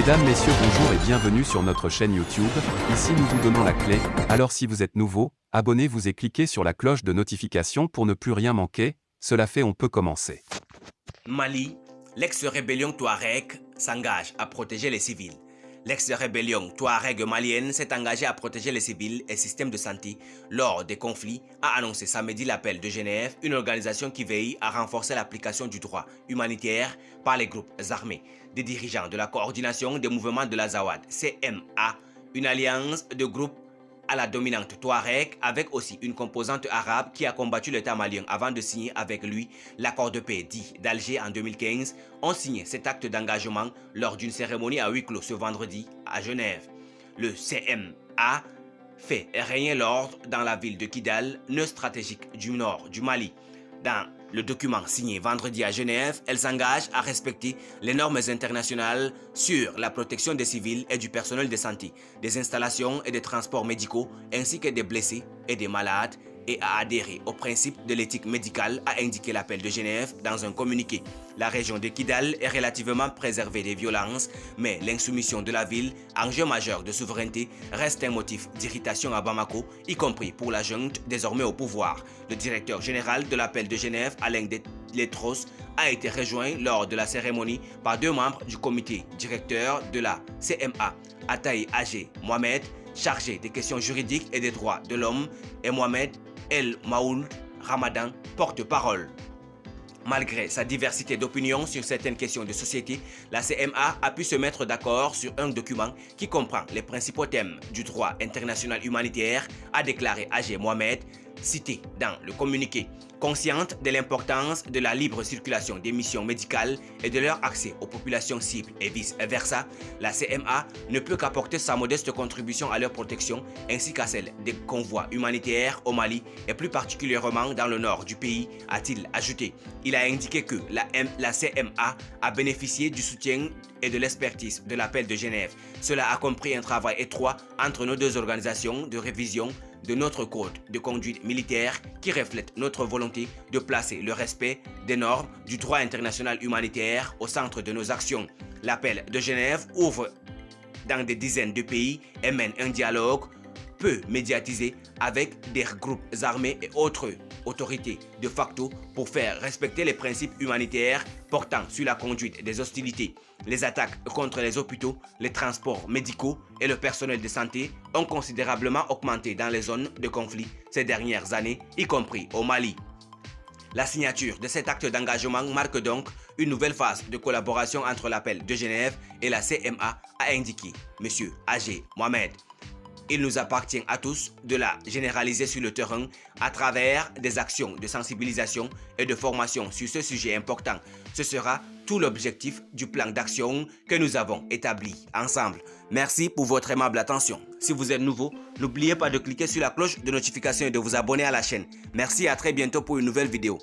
Mesdames, Messieurs, bonjour et bienvenue sur notre chaîne YouTube. Ici nous vous donnons la clé, alors si vous êtes nouveau, abonnez-vous et cliquez sur la cloche de notification pour ne plus rien manquer. Cela fait, on peut commencer. Mali, l'ex-rébellion Touareg s'engage à protéger les civils. L'ex-rébellion Touareg malienne s'est engagée à protéger les civils et systèmes de santé lors des conflits, a annoncé samedi l'appel de Genève, une organisation qui veille à renforcer l'application du droit humanitaire par les groupes armés. Des dirigeants de la coordination des mouvements de l'Azawad, CMA, une alliance de groupes à la dominante Touareg, avec aussi une composante arabe qui a combattu l'État malien avant de signer avec lui l'accord de paix dit d'Alger en 2015, ont signé cet acte d'engagement lors d'une cérémonie à huis clos ce vendredi à Genève. Le CMA fait régner l'ordre dans la ville de Kidal, nœud stratégique du nord du Mali. Dans le document signé vendredi à Genève, elle s'engage à respecter les normes internationales sur la protection des civils et du personnel de santé, des installations et des transports médicaux, ainsi que des blessés et des malades, et à adhérer au principe de l'éthique médicale, a indiqué l'appel de Genève dans un communiqué. La région de Kidal est relativement préservée des violences, mais l'insoumission de la ville, enjeu majeur de souveraineté, reste un motif d'irritation à Bamako, y compris pour la junte désormais au pouvoir. Le directeur général de l'appel de Genève, Alain Letros, a été rejoint lors de la cérémonie par deux membres du comité directeur de la CMA, Ataï Agé Mohamed, chargé des questions juridiques et des droits de l'homme, et Mohamed El Maoul Ramadan, porte-parole. Malgré sa diversité d'opinions sur certaines questions de société, la CMA a pu se mettre d'accord sur un document qui comprend les principaux thèmes du droit international humanitaire, a déclaré Agé Mohamed, cité dans le communiqué. Consciente de l'importance de la libre circulation des missions médicales et de leur accès aux populations cibles et vice-versa, la CMA ne peut qu'apporter sa modeste contribution à leur protection ainsi qu'à celle des convois humanitaires au Mali et plus particulièrement dans le nord du pays, a-t-il ajouté. Il a indiqué que la CMA a bénéficié du soutien et de l'expertise de l'appel de Genève. Cela a compris un travail étroit entre nos deux organisations de révision de notre code de conduite militaire qui reflète notre volonté de placer le respect des normes du droit international humanitaire au centre de nos actions. L'appel de Genève ouvre dans des dizaines de pays et mène un dialogue peu médiatisé avec des groupes armés et autres autorités de facto pour faire respecter les principes humanitaires portant sur la conduite des hostilités. Les attaques contre les hôpitaux, les transports médicaux et le personnel de santé ont considérablement augmenté dans les zones de conflit ces dernières années, y compris au Mali. La signature de cet acte d'engagement marque donc une nouvelle phase de collaboration entre l'appel de Genève et la CMA, a indiqué M. Agé Mohamed. Il nous appartient à tous de la généraliser sur le terrain à travers des actions de sensibilisation et de formation sur ce sujet important. Ce sera tout l'objectif du plan d'action que nous avons établi ensemble. Merci pour votre aimable attention. Si vous êtes nouveau, n'oubliez pas de cliquer sur la cloche de notification et de vous abonner à la chaîne. Merci et à très bientôt pour une nouvelle vidéo.